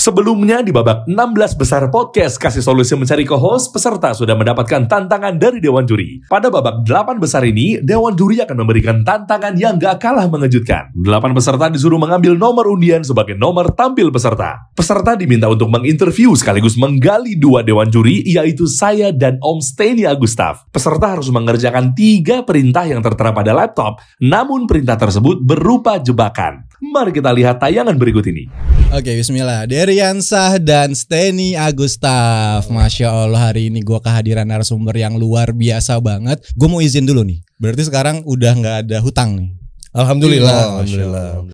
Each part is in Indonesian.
Sebelumnya di babak 16 besar podcast Kasih Solusi Mencari Co-Host, peserta sudah mendapatkan tantangan dari Dewan Juri. Pada babak 8 besar ini, Dewan Juri akan memberikan tantangan yang gak kalah mengejutkan. 8 peserta disuruh mengambil nomor undian sebagai nomor tampil peserta. Peserta diminta untuk menginterview sekaligus menggali 2 Dewan Juri, yaitu saya dan Om Steny Agustaf. Peserta harus mengerjakan 3 perintah yang tertera pada laptop, namun perintah tersebut berupa jebakan. Mari kita lihat tayangan berikut ini. Oke, bismillah. Deriansah dan Steny Agustaf. Masya Allah, hari ini gue kehadiran narasumber yang luar biasa banget. Gue mau izin dulu nih. Berarti sekarang udah gak ada hutang nih. Alhamdulillah.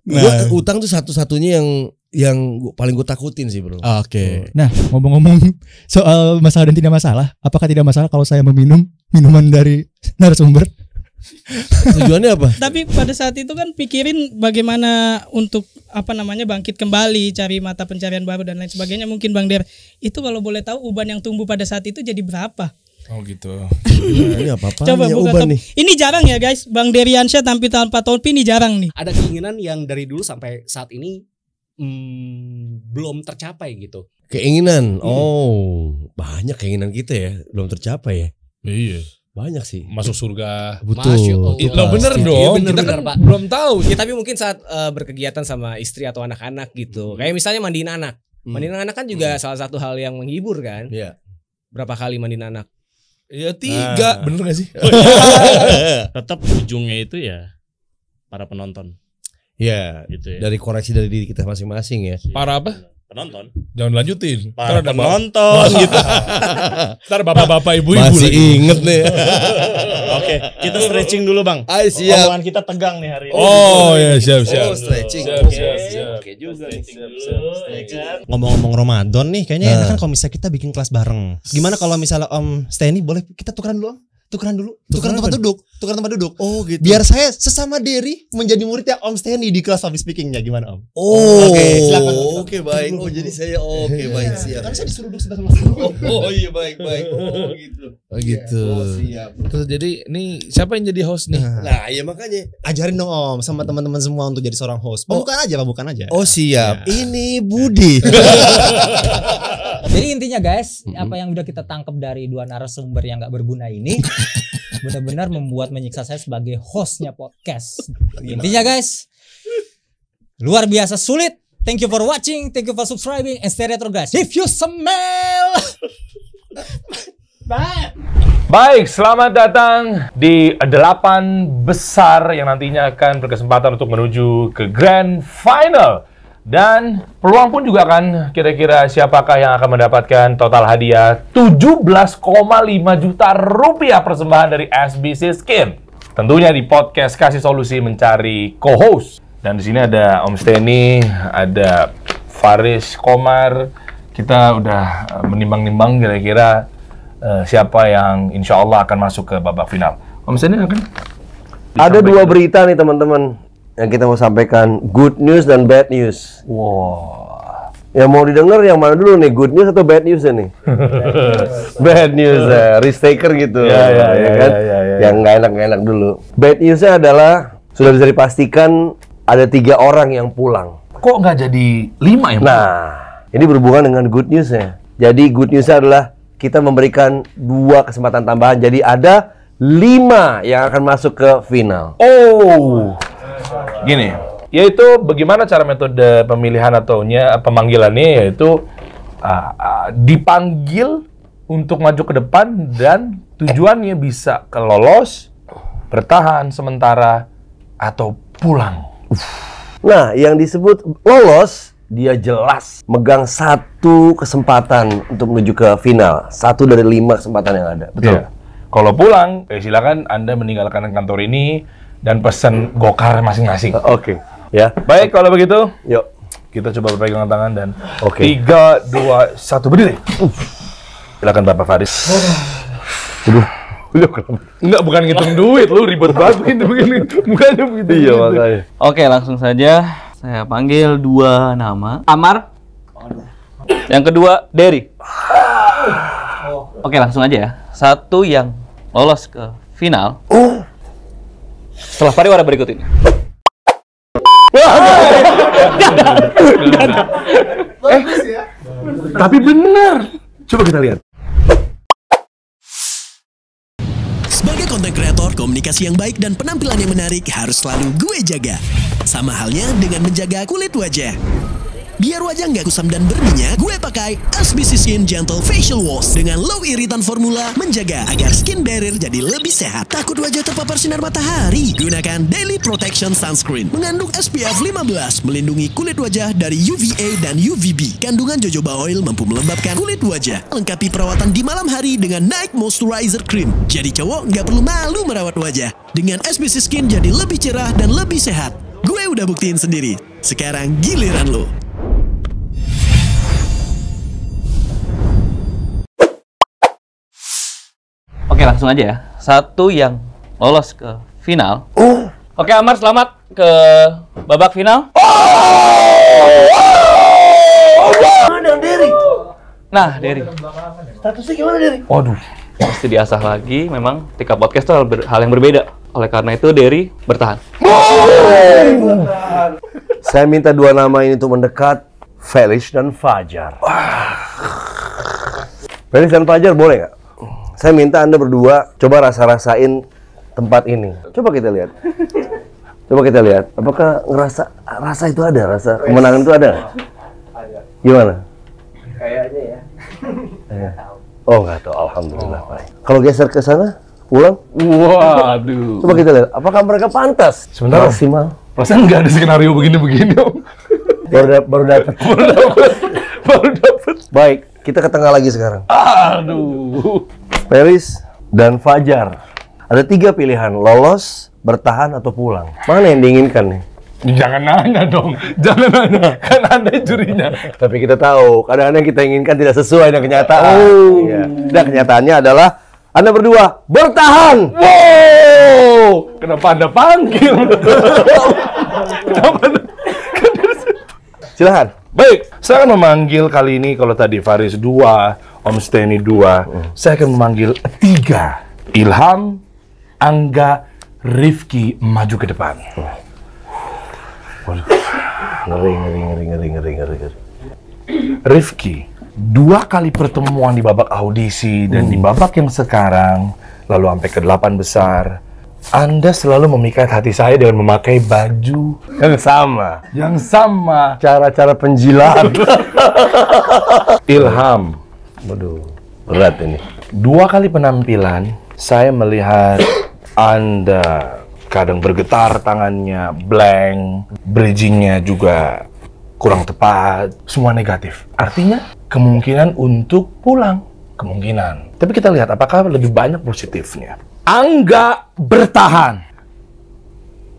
Nah, Utang tuh satu-satunya yang paling gue takutin sih, bro. Oke. Nah, ngomong-ngomong soal masalah dan tidak masalah, apakah tidak masalah kalau saya meminum minuman dari narasumber? Tujuannya apa? Tapi pada saat itu kan pikirin bagaimana untuk bangkit kembali, cari mata pencarian baru dan lain sebagainya. Mungkin Bang Der, itu kalau boleh tahu uban yang tumbuh pada saat itu jadi berapa? Oh gitu. Ini apa-apa? Coba buka uban nih. Ini jarang ya guys, Bang Deriansyah tampil tanpa topi ini jarang nih. Ada keinginan yang dari dulu sampai saat ini belum tercapai gitu. Keinginan. Oh, banyak keinginan kita ya, belum tercapai ya. Iya. Banyak sih. Masuk surga. Betul. Nah, bener dong. Bener, Kita bener, kan Pak. belum tahu. Ya, tapi mungkin saat berkegiatan sama istri atau anak-anak gitu. Kayak misalnya mandiin anak. Mandiin anak kan juga salah satu hal yang menghibur kan. Iya. Berapa kali mandiin anak? Ya 3, bener gak sih? Tetap ujungnya itu ya para penonton. Ya, Gitu ya. dari koreksi dari diri kita masing-masing ya. Para apa? Penonton. Jangan lanjutin. Para Ntar ada penonton gitu. Ntar bapak-bapak ibu-ibu Masih lagi. inget nih. Oke, kita stretching dulu, Bang. Ay, siap. Omongan kita tegang nih hari ini. Oh ya siap. Oh, stretching. Siap. Oke juga nih. ngomong-ngomong Ramadan nih, kayaknya enak kan kalau misalnya kita bikin kelas bareng. Gimana kalau misalnya Om Steny boleh kita tukeran dulu? Tukeran tempat duduk. Oh, gitu. Biar saya sesama Dery menjadi muridnya Om Steny di kelas public speakingnya, gimana Om? Oh, Oke, silakan. Oke, baik. Oh, jadi saya baik, siap. Kan saya disuruh duduk sebelah sama. Oh iya, baik. Oh, gitu. Oh gitu. Oh, siap. Terus jadi nih siapa yang jadi host nih? Nah, iya makanya. Ajarin dong Om sama teman-teman semua untuk jadi seorang host. Bukan aja. Oh, siap. Ini Budi. Jadi intinya guys, apa yang udah kita tangkap dari 2 narasumber yang gak berguna ini benar-benar membuat menyiksa saya sebagai hostnya podcast. Intinya guys, luar biasa sulit. Thank you for watching, thank you for subscribing, and stay retro guys. If you smell. Bye. Baik, selamat datang di 8 besar yang nantinya akan berkesempatan untuk menuju ke Grand Final. Dan peluang pun juga kan kira-kira siapakah yang akan mendapatkan total hadiah 17,5 juta rupiah persembahan dari SBC Skin. Tentunya di podcast Kasih Solusi Mencari Co-Host. Dan di sini ada Om Steny, ada Faris Komar. Kita udah menimbang-nimbang kira-kira siapa yang insya Allah akan masuk ke babak final. Om Steny akan? Ada 2 berita nih teman-teman yang kita mau sampaikan, good news dan bad news. Wow. Yang mau didengar yang mana dulu nih, good news atau bad news nih? Bad news, risk taker gitu. Ya, Yang nggak enak dulu. Bad newsnya adalah sudah bisa dipastikan ada 3 orang yang pulang. Kok nggak jadi 5 ya? Nah, ini berhubungan dengan good newsnya. Jadi good newsnya adalah kita memberikan 2 kesempatan tambahan. Jadi ada 5 yang akan masuk ke final. Oh. Gini, yaitu bagaimana cara metode pemilihan pemanggilannya, yaitu dipanggil untuk maju ke depan dan tujuannya bisa lolos, bertahan sementara, atau pulang. Nah, yang disebut lolos, dia jelas megang 1 kesempatan untuk menuju ke final. 1 dari 5 kesempatan yang ada. Betul. Iya. Kalau pulang, silakan Anda meninggalkan kantor ini dan pesan gokar masing-masing. Oke. Ya. Baik, kalau begitu, Yuk. kita coba berpegangan tangan dan Oke. 3, 2, 1 berdiri. Silakan Bapak Faris. Enggak, bukan ngitung duit, lu ribet banget begini. Bukannya begitu. Iya, makanya. Oke, langsung saja saya panggil 2 nama. Amar. Yang kedua, Dery. Oke, langsung aja ya. 1 yang lolos ke final. Setelah pariwara berikut ini. Bagus ya. Tapi benar. Coba kita lihat. Sebagai konten kreator, komunikasi yang baik dan penampilan yang menarik harus selalu gue jaga. Sama halnya dengan menjaga kulit wajah. Biar wajah nggak kusam dan berminyak, gue pakai SBC Skin Gentle Facial Wash dengan low iritan formula menjaga agar skin barrier jadi lebih sehat. Takut wajah terpapar sinar matahari? Gunakan Daily Protection Sunscreen. Mengandung SPF 15, melindungi kulit wajah dari UVA dan UVB. Kandungan jojoba oil mampu melembabkan kulit wajah. Lengkapi perawatan di malam hari dengan Night Moisturizer Cream. Jadi cowok nggak perlu malu merawat wajah. Dengan SBC Skin jadi lebih cerah dan lebih sehat. Gue udah buktiin sendiri. Sekarang giliran lo. Oke, langsung aja ya. Satu yang lolos ke final. Oke, Amar, selamat ke babak final. Mana Derry? Nah, Derry. Statusnya gimana Derry? Waduh, mesti diasah lagi. Memang ketika podcast itu hal yang berbeda. Oleh karena itu, Derry bertahan. Saya minta dua nama ini untuk mendekat, Felix dan Fajar. Felix dan Fajar boleh nggak? Saya minta Anda berdua coba rasa-rasain tempat ini. Coba kita lihat. Coba kita lihat. Apakah rasa itu ada? Rasa kemenangan itu ada? Ada. Gimana? Kayaknya ya. Oh nggak tahu. Alhamdulillah. Baik. Kalau geser ke sana, pulang. Waduh. Coba kita lihat. Apakah mereka pantas? Sebentar. Maksimal. Perasaan nggak ada skenario begini-begini, Om. Baru dapat. Baru dapat. Baik, kita ke tengah lagi sekarang. Aduh. Felix dan Fajar. Ada 3 pilihan, lolos, bertahan, atau pulang. Mana yang diinginkan nih? Jangan nanya dong, jangan nanya. Kan Anda jurinya. Tapi kita tahu, kadang-kadang yang kita inginkan tidak sesuai dengan kenyataan. Iya. Dan kenyataannya adalah Anda berdua bertahan. Wow, kenapa Anda panggil? Kenapa Anda? Silahkan. Baik, saya akan memanggil kali ini, kalau tadi Faris 2, Om Steny 2, saya akan memanggil 3. Ilham, Angga, Rifki maju ke depan. Waduh. Ngeri. Rifki, 2 kali pertemuan di babak audisi dan di babak yang sekarang, lalu sampai ke 8 besar, Anda selalu memikat hati saya dengan memakai baju Yang sama. cara-cara penjilat. Ilham, Waduh, berat ini. 2 kali penampilan, saya melihat Anda kadang bergetar tangannya, blank, bridgingnya juga kurang tepat, semua negatif. Artinya kemungkinan untuk pulang, kemungkinan. Tapi kita lihat apakah lebih banyak positifnya. Angga bertahan.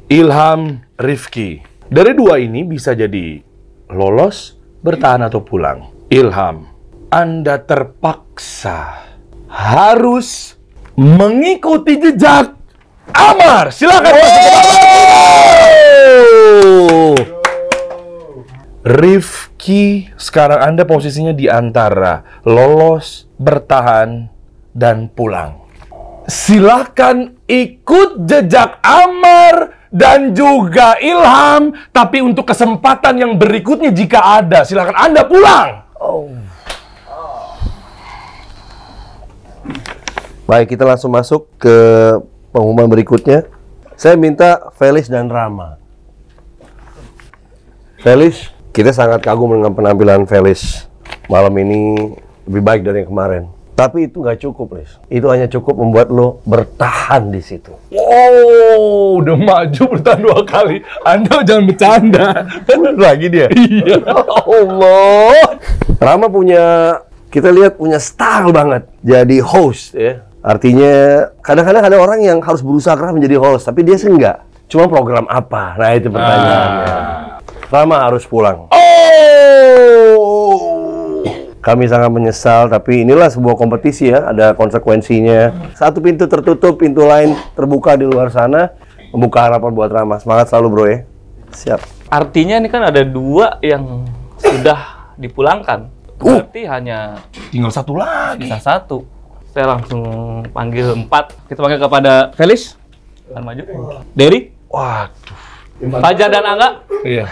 Ilham, Rifki. Dari 2 ini bisa jadi lolos, bertahan, atau pulang. Ilham, Anda terpaksa harus mengikuti jejak Amar. Silakan masuk ke babak. Rifki, sekarang Anda posisinya di antara lolos, bertahan, dan pulang. Silakan ikut jejak Amar dan juga Ilham, tapi untuk kesempatan yang berikutnya jika ada, silakan Anda pulang. Baik, kita langsung masuk ke pengumuman berikutnya. Saya minta Felix dan Rama. Felix, kita sangat kagum dengan penampilan Felix malam ini, lebih baik dari yang kemarin. Tapi itu nggak cukup, Lis. Itu hanya cukup membuat lo bertahan di situ. Wow, udah maju bertahan 2 kali. Anda jangan bercanda. Lagi dia? Iya. Allah. Rama punya, kita lihat punya style banget. Jadi host ya. Artinya kadang-kadang ada orang yang harus berusaha keras menjadi host, tapi dia sih enggak. Cuma program apa? Nah itu pertanyaannya. Rama harus pulang. Kami sangat menyesal, tapi inilah sebuah kompetisi ya, ada konsekuensinya. Satu pintu tertutup, pintu lain terbuka di luar sana, membuka harapan buat Rama. Semangat selalu bro ya. Siap. Artinya ini kan ada 2 yang sudah dipulangkan. Berarti hanya tinggal 1 lagi. Bisa 1. Saya langsung panggil 4. Kita panggil kepada Felix. Akan maju. Derry. Waduh. Fajar dan Angga. Iya.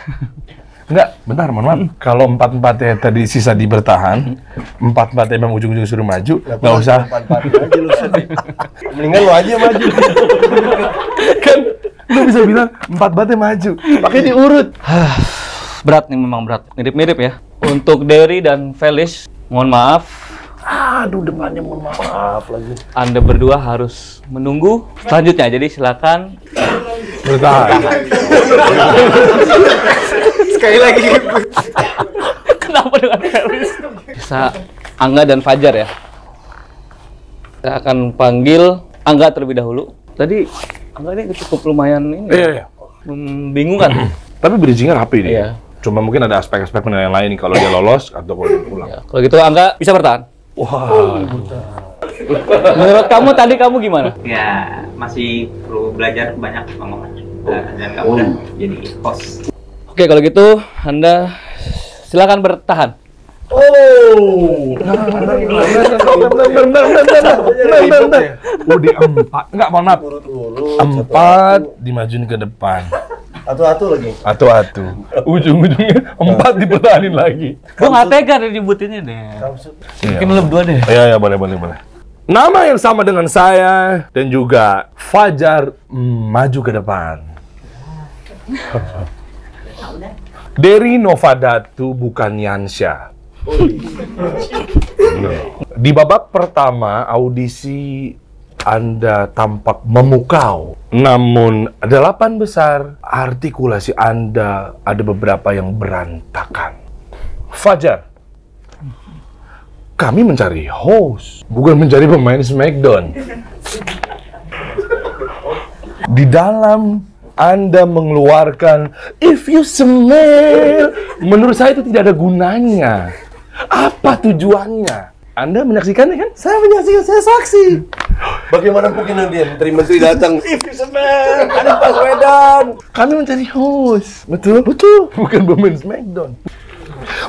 Enggak, bentar, mohon maaf. Kalau 4-4-nya tadi sisa di bertahan, 4-4-nya memang ujung-ujung suruh maju, nggak usah. 4-4 aja lu. Mendingan lu aja maju. Kan lu bisa bilang 4-4-nya maju, pakai diurut. Berat nih, memang berat. Mirip-mirip ya. Untuk Derry dan Felix, mohon maaf. Aduh, depannya mohon maaf lagi. Anda berdua harus menunggu selanjutnya. Jadi silakan Bertahan. Sekali lagi. Kenapa dengan Felix? Bisa Angga dan Fajar ya. Saya akan panggil Angga terlebih dahulu. Tadi Angga ini cukup lumayan ini. Iya. Membingungkan. Tapi bridging-nya rapi nih. Iya. Cuma mungkin ada aspek-aspek penilaian lain nih kalau dia lolos atau kalau dia pulang. Ya, kalau gitu Angga bisa bertahan. Wah. Menurut kamu tadi kamu gimana? Ya masih perlu belajar banyak Bang Omar. Dan nggak mudah jadi host. Oke, kalau gitu Anda silakan bertahan. Udah 4. Enggak, mohon maaf. 4 dimajuin ke depan. Atu-atu lagi. Atu-atu. Ujung-ujungnya 4 dipertahanin lagi. Gua nggak tega deh dibutinnya deh. Mungkin lu berdua deh. Iya, boleh. Nama yang sama dengan saya dan juga Fajar maju ke depan. Derry Novadatu bukan Yansha. Di babak pertama audisi Anda tampak memukau. Namun 8 besar artikulasi Anda ada beberapa yang berantakan. Fajar, kami mencari host, bukan mencari pemain Smackdown. Di dalam Anda mengeluarkan if you smell, menurut saya itu tidak ada gunanya. Apa tujuannya? Anda menyaksikannya kan? Saya menyaksikan, saya saksi. Bagaimana mungkin nanti menteri-menteri datang? If you smell, ada Baswedan. Kami mencari host. Betul? Bukan pemain Smackdown.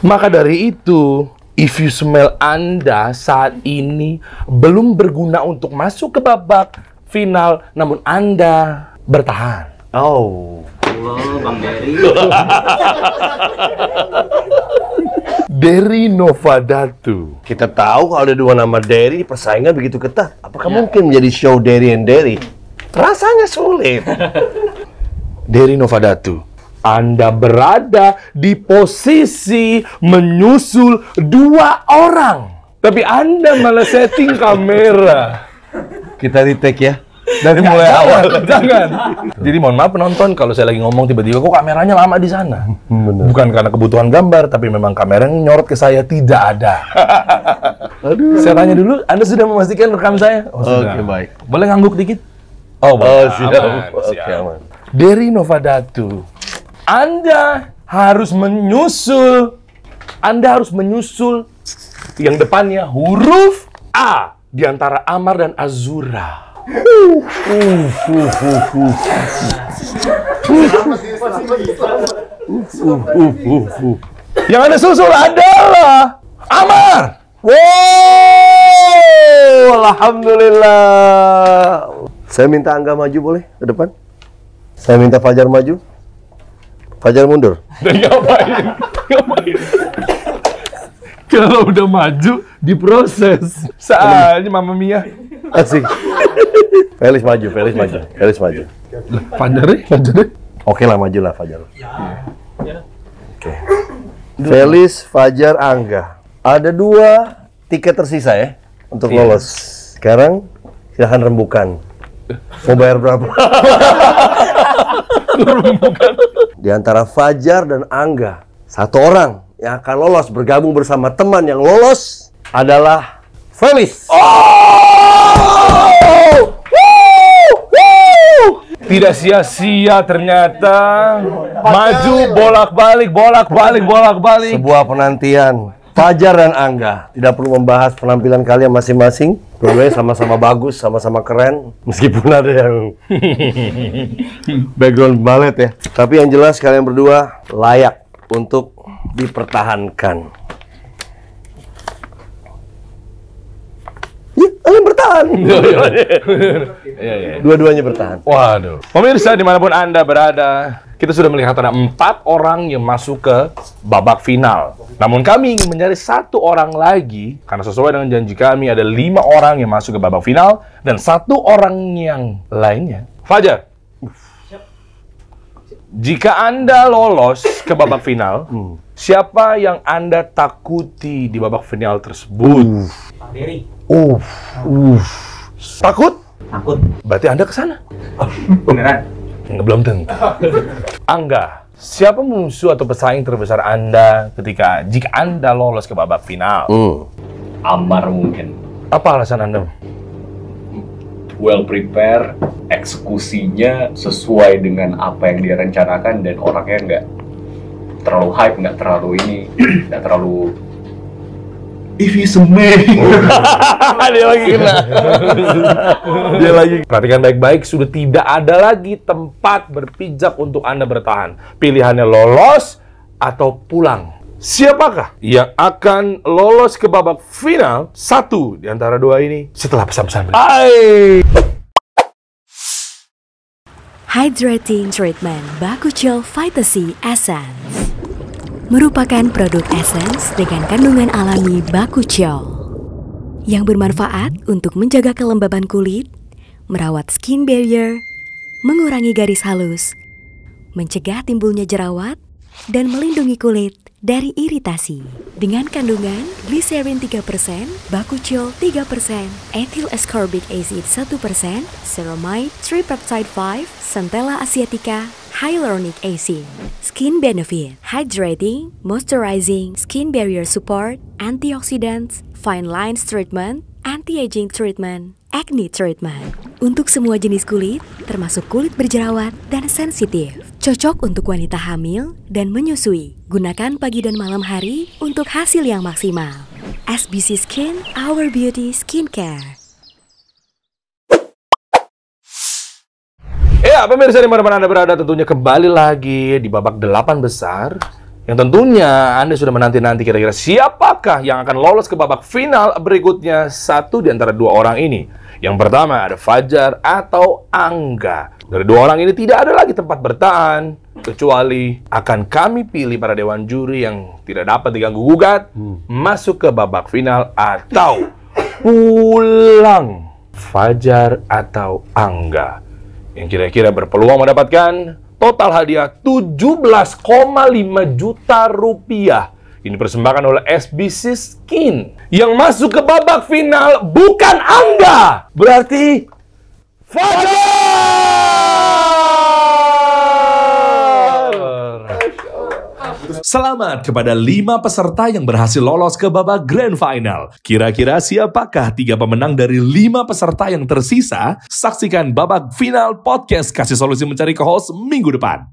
Maka dari itu, if you smell Anda saat ini belum berguna untuk masuk ke babak final, namun Anda bertahan. Oh. Halo Bang Derry. Derry Novadatu. Kita tahu kalau ada 2 nama Derry, persaingan begitu ketat. Apakah mungkin menjadi show Derry and Derry? Rasanya sulit. Derry Novadatu, Anda berada di posisi menyusul 2 orang. Tapi Anda malah setting kamera. Kita retake ya. Dari mulai awal. Jangan. Jadi mohon maaf penonton kalau saya lagi ngomong tiba-tiba kok kameranya lama di sana. Bener. Bukan karena kebutuhan gambar, tapi memang kamera yang nyorot ke saya tidak ada. Aduh. Saya tanya dulu, Anda sudah memastikan rekam saya? Oh, Oke, baik. Boleh ngangguk dikit? Oh, siap. Aman, Oke, siap. aman. Derry Novadatu, Anda harus menyusul yang depannya huruf A di antara Amar dan Azura. Yang Anda susul adalah Amar. Wow, alhamdulillah. Saya minta Angga maju boleh ke depan? Saya minta Fajar maju. Fajar mundur. Ngapain? Kalau udah maju, diproses. Soalnya Mama Mia. Asik. Felix maju. Fajar deh. Oke lah, majulah Fajar. Oke. Felix, Fajar, Angga. Ada 2 tiket tersisa ya untuk lolos. Sekarang silahkan rembukan. Mau bayar berapa? Di antara Fajar dan Angga, 1 orang yang akan lolos bergabung bersama teman yang lolos adalah Felix. Tidak sia-sia ternyata. Maju bolak-balik. Sebuah penantian. Fajar dan Angga tidak perlu membahas penampilan kalian masing-masing. Dua-duanya sama-sama bagus, sama-sama keren. Meskipun ada yang background ballet ya. Tapi yang jelas kalian berdua layak untuk dipertahankan. Ya, kalian bertahan. bertahan. Iya. Dua-duanya bertahan. Waduh. Pemirsa dimanapun Anda berada, kita sudah melihat ada 4 orang yang masuk ke babak final. Namun kami ingin mencari 1 orang lagi, karena sesuai dengan janji kami ada 5 orang yang masuk ke babak final, dan 1 orang yang lainnya. Fajar, jika Anda lolos ke babak final, siapa yang Anda takuti di babak final tersebut? Pak Dery. Takut? Takut. Berarti Anda ke sana? Beneran? Belum tentu. Angga, siapa musuh atau pesaing terbesar Anda jika Anda lolos ke babak final? Ammar mungkin. Apa alasan Anda? Well prepare, eksekusinya sesuai dengan apa yang dia rencanakan dan orangnya nggak terlalu hype, nggak terlalu nggak terlalu if he's a man. Dia lagi kena. Dia lagi. Perhatikan baik-baik, sudah tidak ada lagi tempat berpijak untuk Anda bertahan. Pilihannya lolos atau pulang. Siapakah yang akan lolos ke babak final? 1 di antara 2 ini setelah pesan-pesan berikut. Hydrating Treatment Bakuchiol Vitacy Essence merupakan produk essence dengan kandungan alami bakuchiol yang bermanfaat untuk menjaga kelembaban kulit, merawat skin barrier, mengurangi garis halus, mencegah timbulnya jerawat, dan melindungi kulit dari iritasi. Dengan kandungan glycerin 3%, bakuchiol 3%, ethyl ascorbic acid 1%, ceramide, tripeptide 5, centella asiatica, hyaluronic acid. Skin benefit: hydrating, moisturizing, skin barrier support, antioxidants, fine lines treatment, anti-aging treatment, acne treatment. Untuk semua jenis kulit, termasuk kulit berjerawat dan sensitif. Cocok untuk wanita hamil dan menyusui. Gunakan pagi dan malam hari untuk hasil yang maksimal. SBC Skin, Our Beauty Skincare. Ya, pemirsa dimanapun Anda berada, tentunya kembali lagi di babak 8 besar. Yang tentunya Anda sudah menanti-nanti kira-kira siapakah yang akan lolos ke babak final berikutnya. 1 di antara 2 orang ini. Yang pertama ada Fajar atau Angga. Dari 2 orang ini tidak ada lagi tempat bertahan, kecuali akan kami pilih para dewan juri yang tidak dapat diganggu-gugat masuk ke babak final atau pulang. Fajar atau Angga yang kira-kira berpeluang mendapatkan total hadiah 17,5 juta rupiah. Ini dipersembahkan oleh SBC Skin. Yang masuk ke babak final bukan Angga, berarti Fajar. Selamat kepada 5 peserta yang berhasil lolos ke babak Grand Final. Kira-kira siapakah 3 pemenang dari 5 peserta yang tersisa? Saksikan babak final podcast Kasih Solusi Mencari Co-host minggu depan.